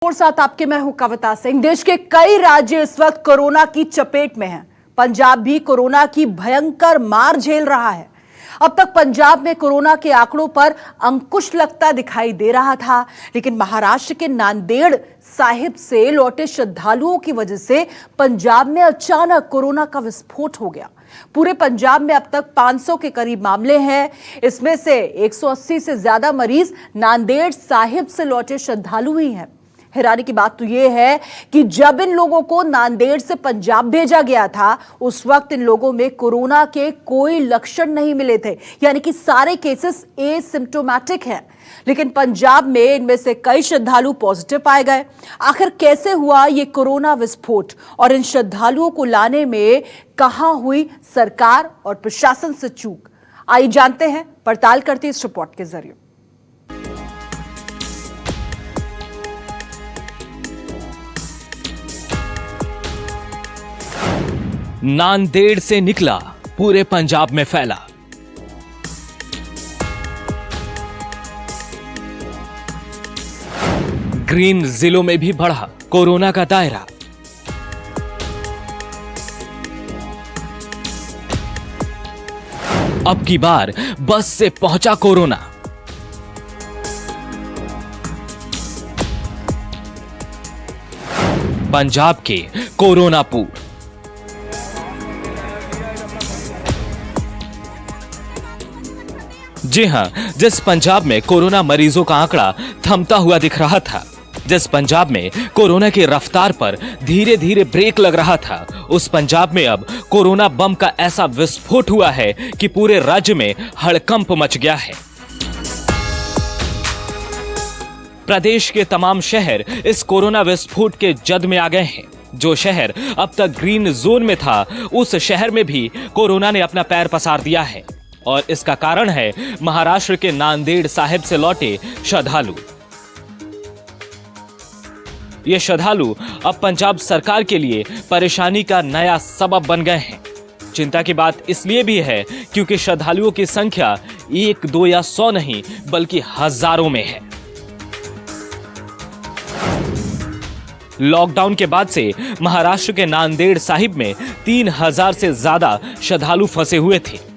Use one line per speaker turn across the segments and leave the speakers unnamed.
और साथ आपके मैं हूं कविता सिंह। देश के कई राज्य इस वक्त कोरोना की चपेट में हैं। पंजाब भी कोरोना की भयंकर मार झेल रहा है। अब तक पंजाब में कोरोना के आंकड़ों पर अंकुश लगता दिखाई दे रहा था, लेकिन महाराष्ट्र के नांदेड़ साहिब से लौटे श्रद्धालुओं की वजह से पंजाब में अचानक कोरोना का विस्फोट हो गया। पूरे पंजाब में अब तक 500 के करीब मामले हैं। इसमें से 180 से ज्यादा मरीज नांदेड़ साहिब से लौटे श्रद्धालु ही हैं। हैरानी की बात तो यह है कि जब इन लोगों को नांदेड़ से पंजाब भेजा गया था, उस वक्त इन लोगों में कोरोना के कोई लक्षण नहीं मिले थे, यानी कि सारे केसेस एसिम्प्टोमेटिक हैं। लेकिन पंजाब में इनमें से कई श्रद्धालु पॉजिटिव पाए गए। आखिर कैसे हुआ ये कोरोना विस्फोट और इन श्रद्धालुओं को लाने में कहां हुई सरकार और प्रशासन से चूक? आइए जानते हैं, पड़ताल करते इस रिपोर्ट के जरिए।
नांदेड़ से निकला, पूरे पंजाब में फैला। ग्रीन जिलों में भी बढ़ा कोरोना का दायरा। अब की बार बस से पहुंचा कोरोना। पंजाब के कोरोनापुर। जी हां, जिस पंजाब में कोरोना मरीजों का आंकड़ा थमता हुआ दिख रहा था, जिस पंजाब में कोरोना की रफ्तार पर धीरे धीरे ब्रेक लग रहा था, उस पंजाब में अब कोरोना बम का ऐसा विस्फोट हुआ है कि पूरे राज्य में हड़कंप मच गया है। प्रदेश के तमाम शहर इस कोरोना विस्फोट के जद में आ गए हैं। जो शहर अब तक ग्रीन जोन में था, उस शहर में भी कोरोना ने अपना पैर पसार दिया है। और इसका कारण है महाराष्ट्र के नांदेड़ साहिब से लौटे श्रद्धालु। ये श्रद्धालु अब पंजाब सरकार के लिए परेशानी का नया सबब बन गए हैं। चिंता की बात इसलिए भी है क्योंकि श्रद्धालुओं की संख्या 1, 2 या 100 नहीं बल्कि हजारों में है। लॉकडाउन के बाद से महाराष्ट्र के नांदेड़ साहिब में 3000 से ज्यादा श्रद्धालु फंसे हुए थे।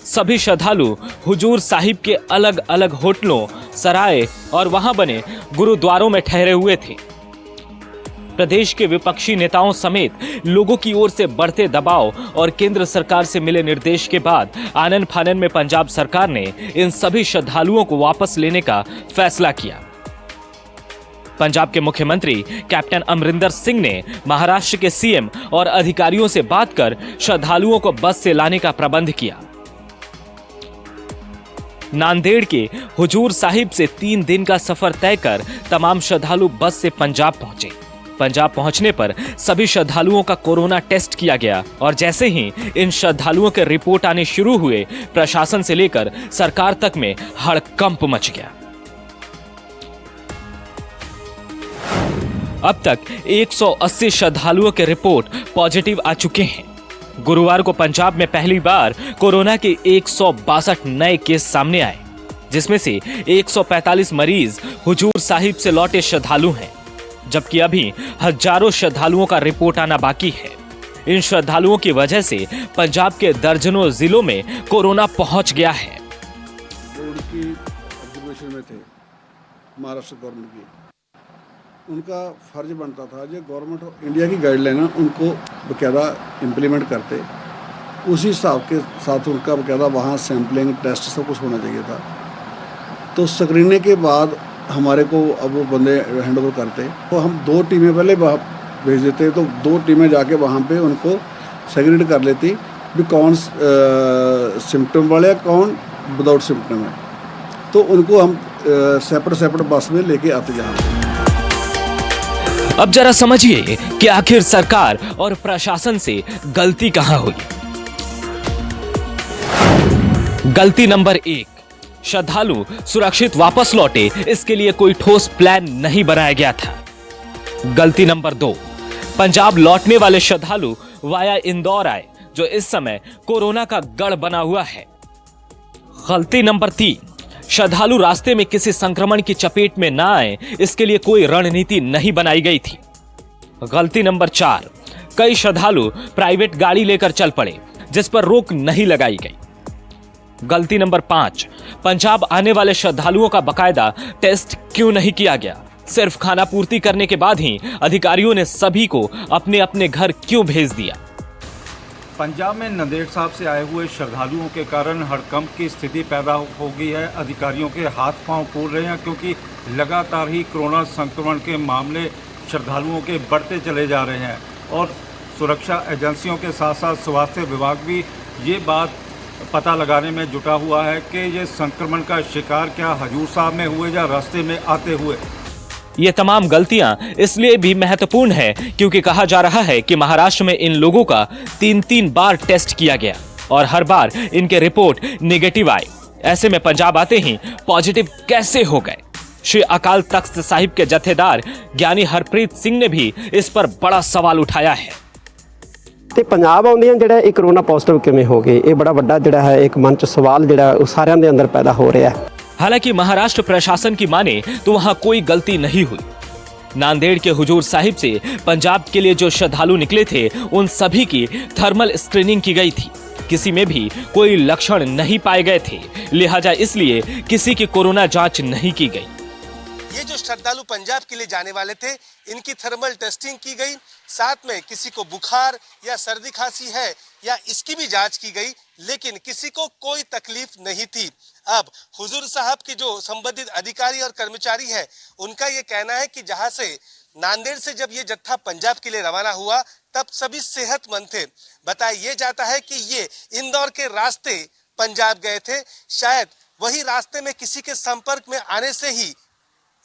सभी श्रद्धालु हुजूर साहिब के अलग अलग होटलों, सराय और वहां बने गुरुद्वारों में ठहरे हुए थे। प्रदेश के विपक्षी नेताओं समेत लोगों की ओर से बढ़ते दबाव और केंद्र सरकार से मिले निर्देश के बाद आनन फानन में पंजाब सरकार ने इन सभी श्रद्धालुओं को वापस लेने का फैसला किया। पंजाब के मुख्यमंत्री कैप्टन अमरिंदर सिंह ने महाराष्ट्र के सीएम और अधिकारियों से बात कर श्रद्धालुओं को बस से लाने का प्रबंध किया। नांदेड़ के हुजूर साहिब से 3 दिन का सफर तय कर तमाम श्रद्धालु बस से पंजाब पहुंचे। पंजाब पहुंचने पर सभी श्रद्धालुओं का कोरोना टेस्ट किया गया और जैसे ही इन श्रद्धालुओं के रिपोर्ट आने शुरू हुए, प्रशासन से लेकर सरकार तक में हड़कंप मच गया। अब तक 180 श्रद्धालुओं के रिपोर्ट पॉजिटिव आ चुके हैं। गुरुवार को पंजाब में पहली बार कोरोना के 162 नए केस सामने आए, जिसमें से 145 मरीज हुजूर साहिब से लौटे श्रद्धालु हैं, जबकि अभी हजारों श्रद्धालुओं का रिपोर्ट आना बाकी है। इन श्रद्धालुओं की वजह से पंजाब के दर्जनों जिलों में कोरोना पहुंच गया है।
उनकी ऑब्जर्वेशन में थे महाराष्ट्र गवर्नमेंट की, उनका फर्ज बनता था जो गवर्नमेंट ऑफ इंडिया की गाइडलाइन है उनको बकायदा इम्प्लीमेंट करते, उसी हिसाब के साथ उनका बकायदा वहाँ सैम्पलिंग टेस्ट सब कुछ होना चाहिए था। तो स्क्रीनिंग के बाद हमारे को अब वो बंदे हैंड ओवर करते, तो हम 2 टीमें पहले वहाँ भेज देते, तो 2 टीमें जाके वहाँ पे उनको सेग्रीगेट कर लेती भी कौन सिम्टम वाले है, कौन विदाउट सिम्टम है। तो उनको हम सेपरेट बस में लेके आते जहाँ।
अब जरा समझिए कि आखिर सरकार और प्रशासन से गलती कहां हुई। गलती नंबर 1, श्रद्धालु सुरक्षित वापस लौटे, इसके लिए कोई ठोस प्लान नहीं बनाया गया था। गलती नंबर 2, पंजाब लौटने वाले श्रद्धालु वाया इंदौर आए, जो इस समय कोरोना का गढ़ बना हुआ है। गलती नंबर 3, श्रद्धालु रास्ते में किसी संक्रमण की चपेट में ना आए, इसके लिए कोई रणनीति नहीं बनाई गई थी। गलती नंबर 4, कई श्रद्धालु प्राइवेट गाड़ी लेकर चल पड़े, जिस पर रोक नहीं लगाई गई। गलती नंबर 5, पंजाब आने वाले श्रद्धालुओं का बकायदा टेस्ट क्यों नहीं किया गया? सिर्फ खाना पूर्ति करने के बाद ही अधिकारियों ने सभी को अपने अपने घर क्यों भेज दिया?
पंजाब में नांदेड़ साहब से आए हुए श्रद्धालुओं के कारण हड़कंप की स्थिति पैदा हो गई है। अधिकारियों के हाथ पांव फूल रहे हैं, क्योंकि लगातार ही कोरोना संक्रमण के मामले श्रद्धालुओं के बढ़ते चले जा रहे हैं और सुरक्षा एजेंसियों के साथ साथ स्वास्थ्य विभाग भी ये बात पता लगाने में जुटा हुआ है कि ये संक्रमण का शिकार क्या हजूर साहब में हुए या रास्ते में आते हुए।
ये तमाम गलतियां इसलिए भी महत्वपूर्ण है क्योंकि कहा जा रहा है कि महाराष्ट्र में इन लोगों का 3-3 बार टेस्ट किया गया और हर बार इनके रिपोर्ट नेगेटिव आई। ऐसे में पंजाब आते ही पॉजिटिव कैसे हो गए? श्री अकाल तख्त साहिब के जथेदार ज्ञानी हरप्रीत सिंह ने भी इस पर बड़ा सवाल उठाया है।
ਤੇ ਪੰਜਾਬ ਆਉਂਦੀਆਂ ਜਿਹੜਾ ਇਹ ਕਰੋਨਾ ਪੋਜ਼ਿਟਿਵ ਕਿਵੇਂ ਹੋ ਗਏ, ਇਹ ਬੜਾ ਵੱਡਾ ਜਿਹੜਾ ਹੈ ਇੱਕ ਮਨ ਚ ਸਵਾਲ ਜਿਹੜਾ ਉਹ ਸਾਰਿਆਂ ਦੇ ਅੰਦਰ ਪੈਦਾ ਹੋ ਰਿਹਾ ਹੈ।
हालांकि महाराष्ट्र प्रशासन की माने तो वहां कोई गलती नहीं हुई। नांदेड़ के हुजूर साहिब से पंजाब के लिए जो श्रद्धालु निकले थे उन सभी की थर्मल स्क्रीनिंग की गई थी। किसी में भी कोई लक्षण नहीं पाए गए थे, लिहाजा इसलिए किसी की कोरोना जांच नहीं की गई।
ये जो श्रद्धालु पंजाब के लिए जाने वाले थे, इनकी थर्मल टेस्टिंग की गई, साथ में किसी को बुखार या सर्दी खांसी है या इसकी भी जांच की गई, लेकिन किसी को कोई तकलीफ नहीं थी। अब हुजूर साहब के जो संबंधित अधिकारी और कर्मचारी है, उनका ये कहना है कि जहां से नांदेड़ से जब ये जत्था पंजाब के लिए रवाना हुआ तब सभी सेहतमंद थे। बताया ये जाता है कि ये इंदौर के रास्ते पंजाब गए थे, शायद वही रास्ते में किसी के संपर्क में आने से ही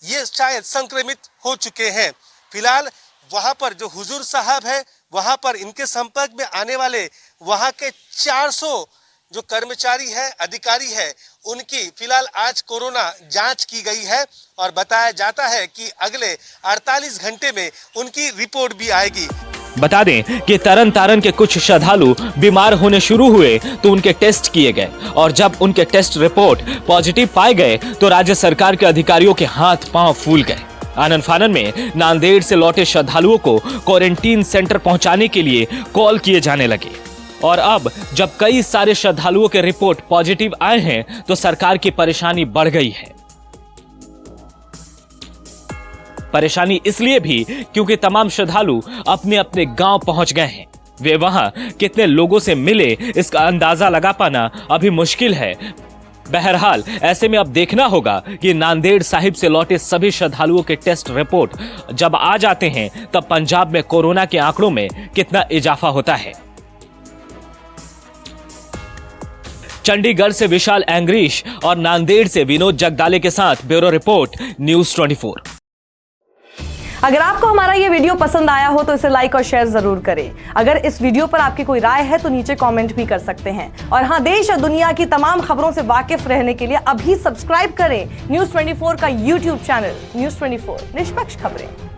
ये शायद संक्रमित हो चुके हैं। फिलहाल वहां पर जो हुजूर साहब है, वहां पर इनके संपर्क में आने वाले वहां के 400 जो कर्मचारी है, अधिकारी है, उनकी फिलहाल आज कोरोना जांच की गई है और बताया जाता है कि अगले 48 घंटे में उनकी रिपोर्ट भी आएगी।
बता दें कि तरन तारन के कुछ श्रद्धालु बीमार होने शुरू हुए तो उनके टेस्ट किए गए और जब उनके टेस्ट रिपोर्ट पॉजिटिव पाए गए तो राज्य सरकार के अधिकारियों के हाथ पांव फूल गए। आनन फानन में नांदेड़ से लौटे श्रद्धालुओं को क्वारंटीन सेंटर पहुंचाने के लिए कॉल किए जाने लगे और अब जब कई सारे श्रद्धालुओं के रिपोर्ट पॉजिटिव आए हैं तो सरकार की परेशानी बढ़ गई है। परेशानी इसलिए भी क्योंकि तमाम श्रद्धालु अपने अपने गांव पहुंच गए हैं। वे वहां कितने लोगों से मिले इसका अंदाजा लगा पाना अभी मुश्किल है। बहरहाल ऐसे में अब देखना होगा कि नांदेड़ साहिब से लौटे सभी श्रद्धालुओं के टेस्ट रिपोर्ट जब आ जाते हैं तब पंजाब में कोरोना के आंकड़ों में कितना इजाफा होता है। चंडीगढ़ से विशाल एंग्रीश और नांदेड़ से विनोद जगदाले के साथ ब्यूरो रिपोर्ट, न्यूज़ 24।
अगर आपको हमारा ये वीडियो पसंद आया हो तो इसे लाइक और शेयर जरूर करें। अगर इस वीडियो पर आपकी कोई राय है तो नीचे कमेंट भी कर सकते हैं। और हाँ, देश और दुनिया की तमाम खबरों से वाकिफ रहने के लिए अभी सब्सक्राइब करें न्यूज़ 24 का YouTube चैनल। न्यूज़ 24, निष्पक्ष खबरें।